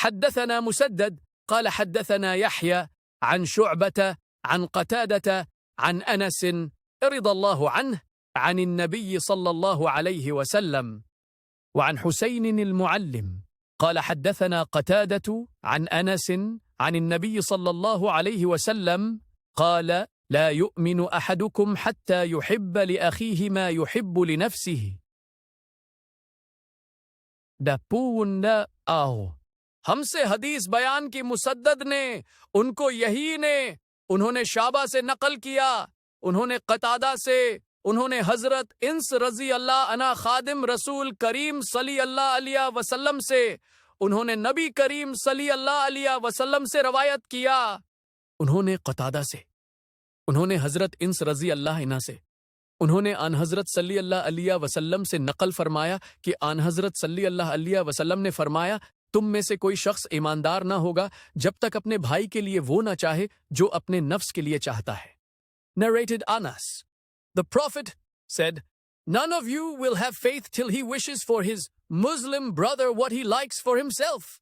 حدثنا مسدد قال حدثنا يحيى عن شعبة عن قتادة عن أنس رضي الله عنه عن النبي صلى الله عليه وسلم. وعن حسين المعلم قال حدثنا قتادة عن أنس عن النبي صلى الله عليه وسلم قال لا يؤمن أحدكم حتى يحب لأخيه ما يحب لنفسه. دپون آو ہم سے حدیث بیان کی مسدد نے، ان کو یہی نے، انہوں نے شعبہ سے نقل کیا، انہوں نے قتادہ سے، انہوں نے حضرت انس رضی اللہ عنہ خادم رسول کریم صلی اللہ علیہ وسلم سے، انہوں نے نبی کریم صلی اللہ علیہ وسلم سے روایت کیا، انہوں نے قتادہ سے، انہوں نے حضرت انس رضی اللہ عنہ سے، انہوں نے آن حضرت صلی اللہ علیہ وسلم سے نقل فرمایا کہ آن حضرت صلی اللہ علیہ وسلم نے فرمایا تم میں سے کوئی شخص ایماندار نہ ہوگا جب تک اپنے بھائی کے لیے وہ نہ چاہے جو اپنے نفس کے لیے چاہتا ہے. Narrated Anas. The Prophet said, "None of you will have faith till he wishes for his Muslim brother what he likes for himself."